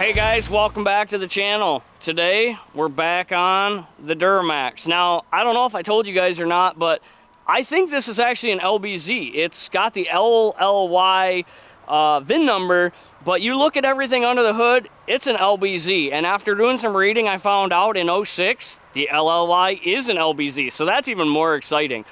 Hey guys, welcome back to the channel. Today we're back on the Duramax. Now, I don't know if I told you guys or not, but I think this is actually an LBZ. It's got the LLY VIN number, but you look at everything under the hood, it's an LBZ. And after doing some reading, I found out in 06, the LLY is an LBZ. So that's even more exciting.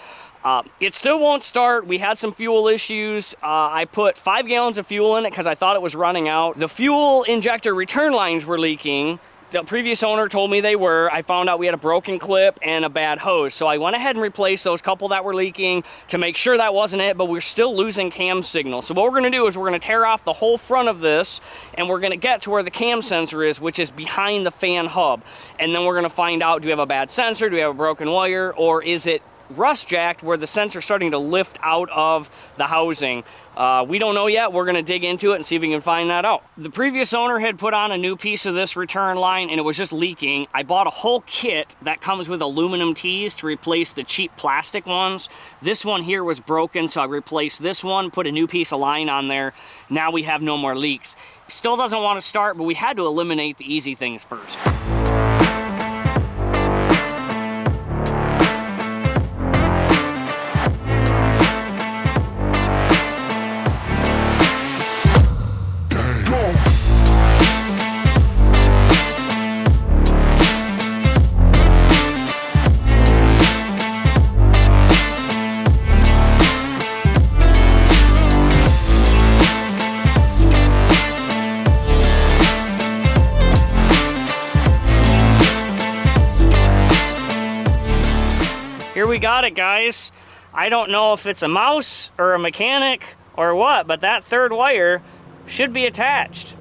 It still won't start. We had some fuel issues. I put 5 gallons of fuel in it because I thought it was running out. The fuel injector return lines were leaking. The previous owner told me they were. I found out we had a broken clip and a bad hose. So I went ahead and replaced those couple that were leaking to make sure that wasn't it, but we're still losing cam signal. So what we're gonna do is we're gonna tear off the whole front of this and we're gonna get to where the cam sensor is, which is behind the fan hub. And then we're gonna find out, do we have a bad sensor? Do we have a broken wire? Or is it rust jacked where the sensor's starting to lift out of the housing? We don't know yet. We're going to dig into it and see if we can find that out. The previous owner had put on a new piece of this return line and it was just leaking. I bought a whole kit that comes with aluminum tees to replace the cheap plastic ones. This one here was broken, so I replaced this one, put a new piece of line on there. Now we have no more leaks. Still doesn't want to start, but we had to eliminate the easy things first. Here we got it, guys. I don't know if it's a mouse or a mechanic or what, but that third wire should be attached.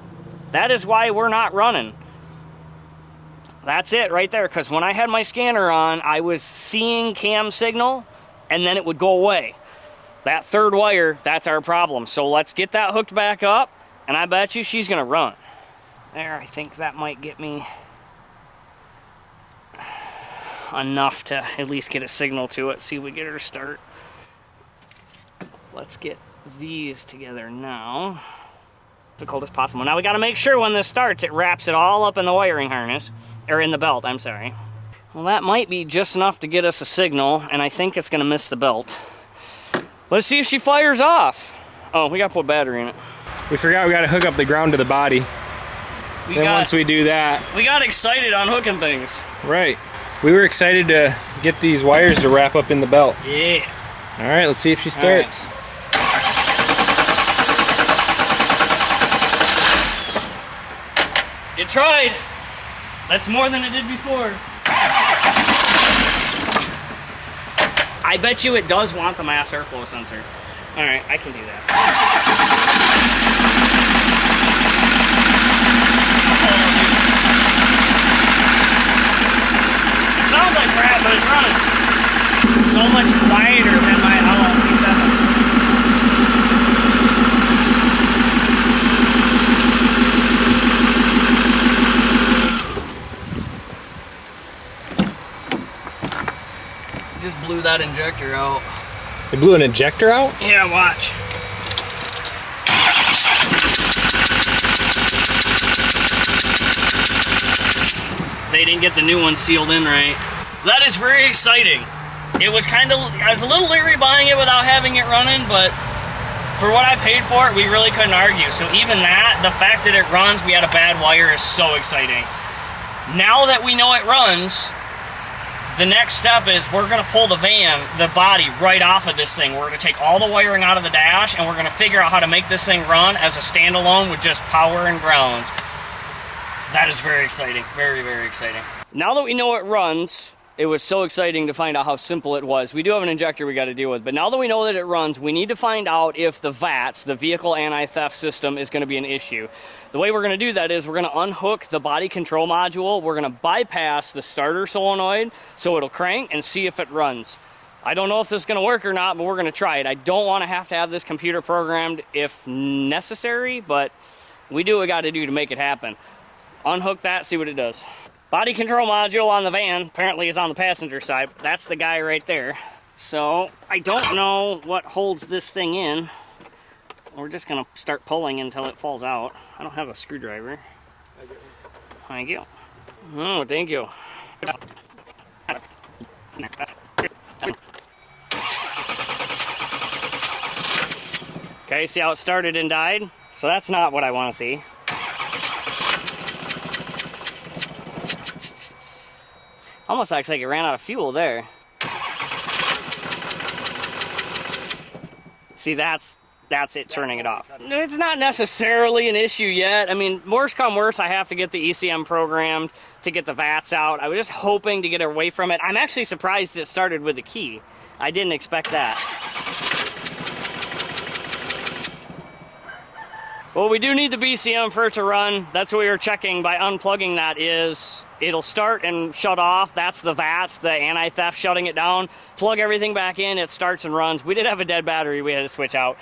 That is why we're not running. That's it right there, because when I had my scanner on, I was seeing cam signal and then it would go away. That third wire, that's our problem. So let's get that hooked back up and I bet you she's gonna run. There, I think that might get me enough to at least get a signal to it, see if we get her to start. Let's get these together now. Difficult as possible. Now we got to make sure when this starts, it wraps it all up in the wiring harness, or in the belt, I'm sorry. Well, that might be just enough to get us a signal, and I think it's going to miss the belt. Let's see if she fires off. Oh, we got to put battery in it. We forgot we got to hook up the ground to the body. Once we do that, we got excited on hooking things. Right. We were excited to get these wires to wrap up in the belt. Yeah. All right, let's see if she starts. It tried. That's more than it did before. I bet you it does want the mass airflow sensor. All right, I can do that. Sounds like crap, but it's running. So much quieter than my LLP7. Just blew that injector out. It blew an injector out? Yeah, watch. They didn't get the new one sealed in right. That is very exciting. It was I was a little leery buying it without having it running, but for what I paid for it, we really couldn't argue. So even that, the fact that it runs, we had a bad wire, is so exciting. Now that we know it runs, the next step is we're gonna pull the body right off of this thing. We're gonna take all the wiring out of the dash and we're gonna figure out how to make this thing run as a standalone with just power and grounds. That is very exciting, very, very exciting. Now that we know it runs, it was so exciting to find out how simple it was. We do have an injector we got to deal with, but now that we know that it runs, we need to find out if the VATS, the vehicle anti-theft system, is going to be an issue. The way we're going to do that is we're going to unhook the body control module. We're going to bypass the starter solenoid so it'll crank and see if it runs. I don't know if this is going to work or not, but we're going to try it. I don't want to have this computer programmed if necessary, but we do what we got to do to make it happen. Unhook that, see what it does. Body control module on the van apparently is on the passenger side. That's the guy right there. So I don't know what holds this thing in. We're just gonna start pulling until it falls out. I don't have a screwdriver. I Thank you. Oh, thank you. Okay, see how it started and died? So that's not what I want to see. Almost looks like it ran out of fuel there. See, that's it turning it off. It's not necessarily an issue yet. I mean, worst come worst, I have to get the ECM programmed to get the VATS out. I was just hoping to get away from it. I'm actually surprised it started with the key. I didn't expect that. Well, we do need the BCM for it to run. That's what we were checking by unplugging that is it'll start and shut off. That's the VATS, the anti-theft shutting it down. Plug everything back in, it starts and runs. We did have a dead battery we had to switch out.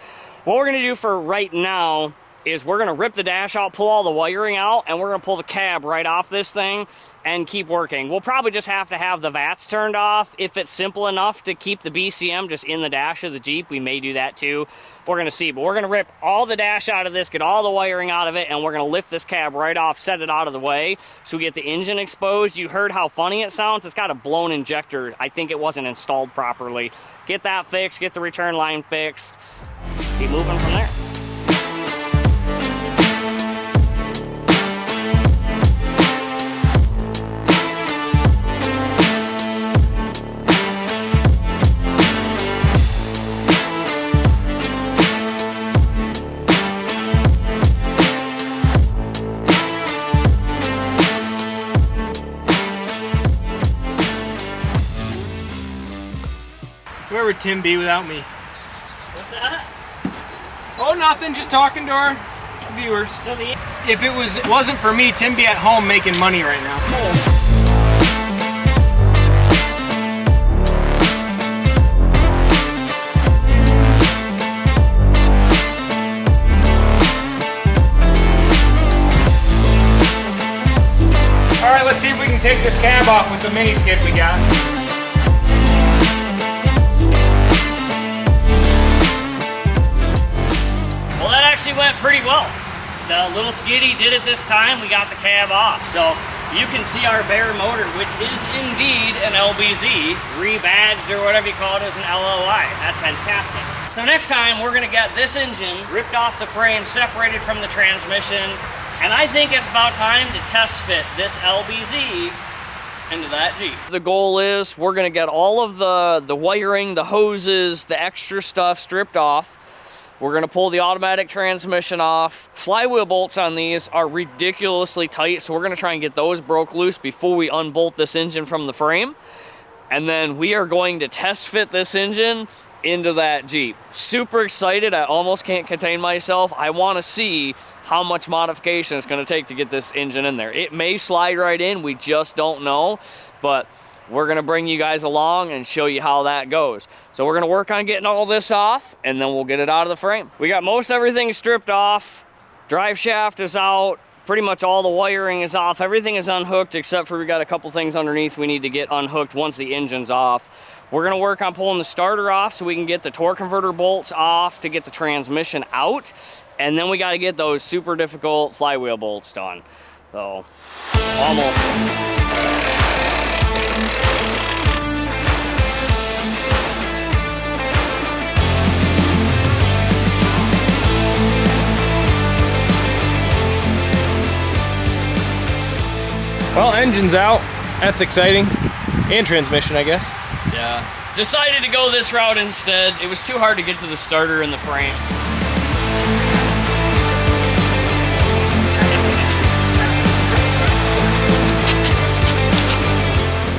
What we're gonna do for right now is we're gonna rip the dash out, pull all the wiring out, and we're gonna pull the cab right off this thing and keep working. We'll probably just have to have the VATS turned off. If it's simple enough to keep the BCM just in the dash of the Jeep, we may do that too. We're gonna see, but we're gonna rip all the dash out of this, get all the wiring out of it, and we're gonna lift this cab right off, set it out of the way, so we get the engine exposed. You heard how funny it sounds? It's got a blown injector. I think it wasn't installed properly. Get that fixed, get the return line fixed. Keep moving from there. Where would Tim be without me? What's that? Oh, nothing. Just talking to our viewers. So If it wasn't for me, Tim be at home making money right now. All right, let's see if we can take this cab off with the mini skid we got. Actually went pretty well. The little skiddy did it this time. We got the cab off. So you can see our bare motor, which is indeed an LBZ, rebadged or whatever you call it as an LLI. That's fantastic. So next time we're gonna get this engine ripped off the frame, separated from the transmission, and I think it's about time to test fit this LBZ into that Jeep. The goal is we're gonna get all of the wiring, the hoses, the extra stuff stripped off. We're gonna pull the automatic transmission off. Flywheel bolts on these are ridiculously tight, so we're gonna try and get those broke loose before we unbolt this engine from the frame. And then we are going to test fit this engine into that Jeep. Super excited, I almost can't contain myself. I wanna see how much modification it's gonna take to get this engine in there. It may slide right in, we just don't know, but we're gonna bring you guys along and show you how that goes. So we're gonna work on getting all this off and then we'll get it out of the frame. We got most everything stripped off. Drive shaft is out. Pretty much all the wiring is off. Everything is unhooked except for we got a couple things underneath we need to get unhooked once the engine's off. We're gonna work on pulling the starter off so we can get the torque converter bolts off to get the transmission out. And then we gotta get those super difficult flywheel bolts done. So, almost. Well, engine's out. That's exciting. And transmission, I guess. Yeah. Decided to go this route instead. It was too hard to get to the starter and the frame.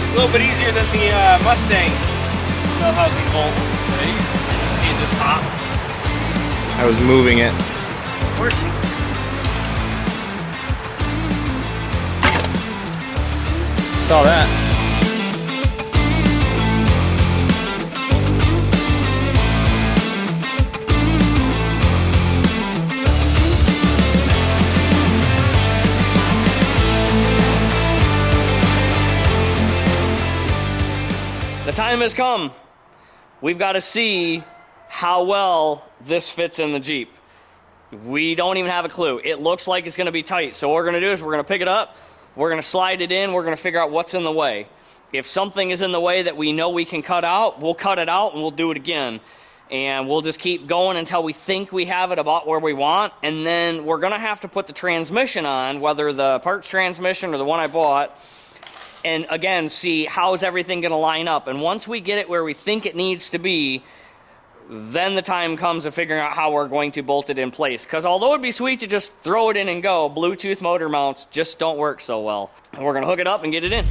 A little bit easier than the Mustang housing bolts. Hey, you see it just pop. I was moving it. Where's she? Saw that. The time has come. We've got to see how well this fits in the Jeep. We don't even have a clue. It looks like it's going to be tight. So what we're going to do is we're going to pick it up, We're gonna slide it in, we're gonna figure out what's in the way. If something is in the way that we know we can cut out, we'll cut it out and we'll do it again. And we'll just keep going until we think we have it about where we want. And then we're gonna have to put the transmission on, whether the parts transmission or the one I bought, and again, see how is everything gonna line up. And once we get it where we think it needs to be, then the time comes of figuring out how we're going to bolt it in place. Because although it'd be sweet to just throw it in and go, Bluetooth motor mounts just don't work so well. And we're gonna hook it up and get it in.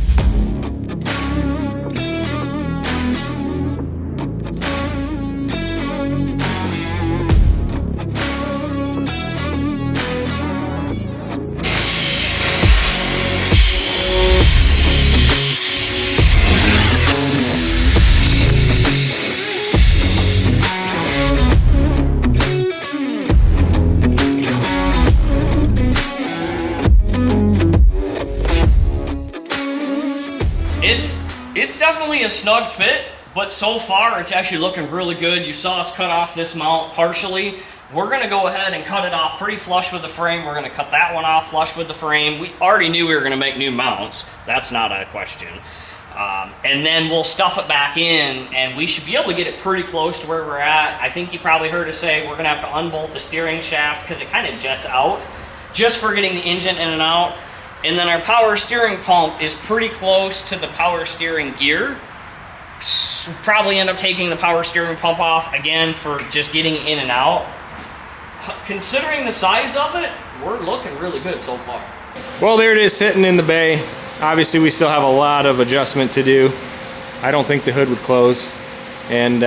It's definitely a snug fit, but so far it's actually looking really good. You saw us cut off this mount partially. We're gonna go ahead and cut it off pretty flush with the frame. We're gonna cut that one off flush with the frame. We already knew we were gonna make new mounts. That's not a question. And then we'll stuff it back in, and we should be able to get it pretty close to where we're at. I think you probably heard us say we're gonna have to unbolt the steering shaft because it kind of jets out, just for getting the engine in and out. And then our power steering pump is pretty close to the power steering gear. So probably end up taking the power steering pump off again for just getting in and out. Considering the size of it, we're looking really good so far. Well, there it is sitting in the bay. Obviously, we still have a lot of adjustment to do. I don't think the hood would close, and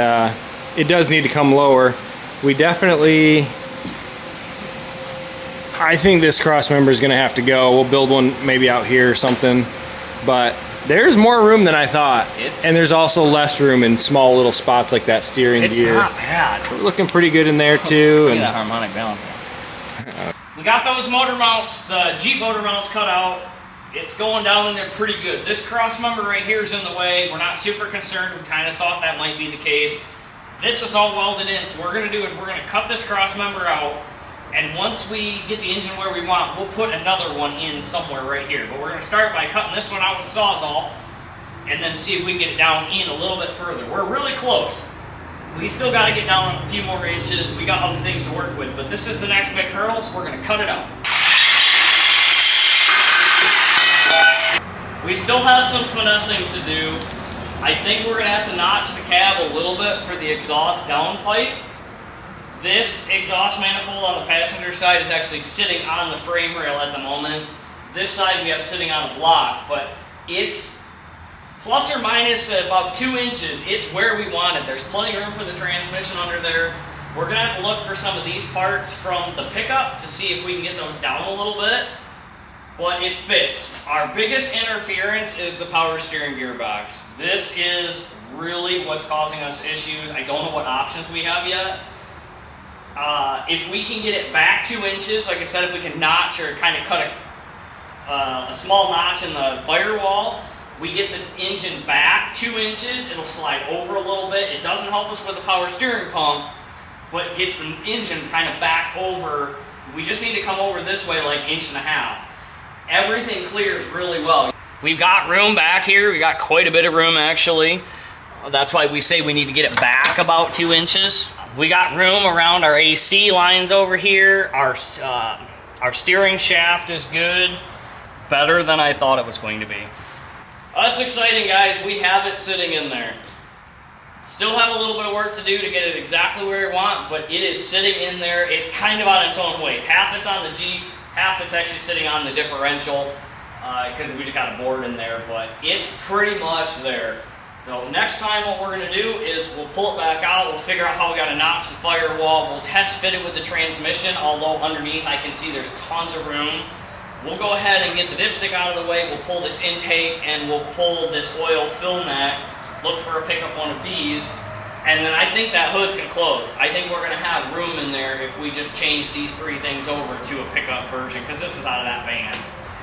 it does need to come lower. We definitely, I think this cross member is going to have to go. We'll build one maybe out here or something, but there's more room than I thought. And there's also less room in small little spots like that steering gear. It's not bad. We're looking pretty good in there too. Look at that harmonic balance. We got those motor mounts, the Jeep motor mounts cut out. It's going down in there pretty good. This cross member right here is in the way. We're not super concerned. We kind of thought that might be the case. This is all welded in, so what we're going to do is we're going to cut this cross member out, and once we get the engine where we want, we'll put another one in somewhere right here. But we're going to start by cutting this one out with Sawzall, and then see if we can get it down in a little bit further. We're really close. We still got to get down a few more inches. We got other things to work with, but this is the next big hurdle, so we're going to cut it out. We still have some finessing to do. I think we're going to have to notch the cab a little bit for the exhaust downpipe. This exhaust manifold on the passenger side is actually sitting on the frame rail at the moment. This side we have sitting on a block, but it's plus or minus about 2 inches. It's where we want it. There's plenty of room for the transmission under there. We're going to have to look for some of these parts from the pickup to see if we can get those down a little bit. But it fits. Our biggest interference is the power steering gearbox. This is really what's causing us issues. I don't know what options we have yet. If we can get it back 2 inches, like I said, if we can notch or kind of cut a small notch in the firewall, we get the engine back 2 inches, it'll slide over a little bit. It doesn't help us with the power steering pump, but gets the engine kind of back over. We just need to come over this way like 1.5 inches. Everything clears really well. We've got room back here. We got quite a bit of room actually. That's why we say we need to get it back about 2 inches. We got room around our AC lines over here. Our steering shaft is good. Better than I thought it was going to be. That's exciting, guys. We have it sitting in there. Still have a little bit of work to do to get it exactly where we want, but it is sitting in there. It's kind of on its own weight. Half it's on the Jeep, half it's actually sitting on the differential because we just got a board in there, but it's pretty much there. So next time what we're going to do is we'll pull it back out, we'll figure out how we got to notch the firewall, we'll test fit it with the transmission, although underneath I can see there's tons of room. We'll go ahead and get the dipstick out of the way, we'll pull this intake, and we'll pull this oil fill neck, look for a pickup one of these, and then I think that hood's going to close. I think we're going to have room in there if we just change these 3 things over to a pickup version, because this is out of that van.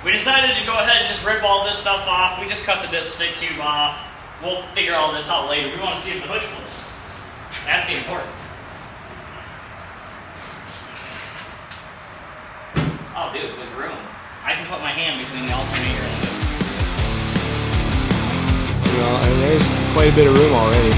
We decided to go ahead and just rip all this stuff off. We just cut the dipstick tube off. We'll figure all this out later. We want to see if the hood closes. That's the important. Oh, dude, good room. I can put my hand between the alternator and the hood. Well, and there's quite a bit of room already.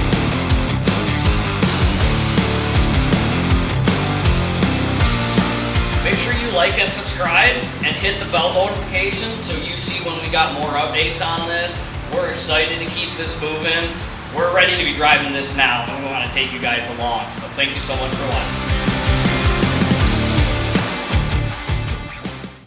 Make sure you like and subscribe and hit the bell notifications so you see when we got more updates on this. We're excited to keep this moving. We're ready to be driving this now, and we want to take you guys along. So thank you so much for watching.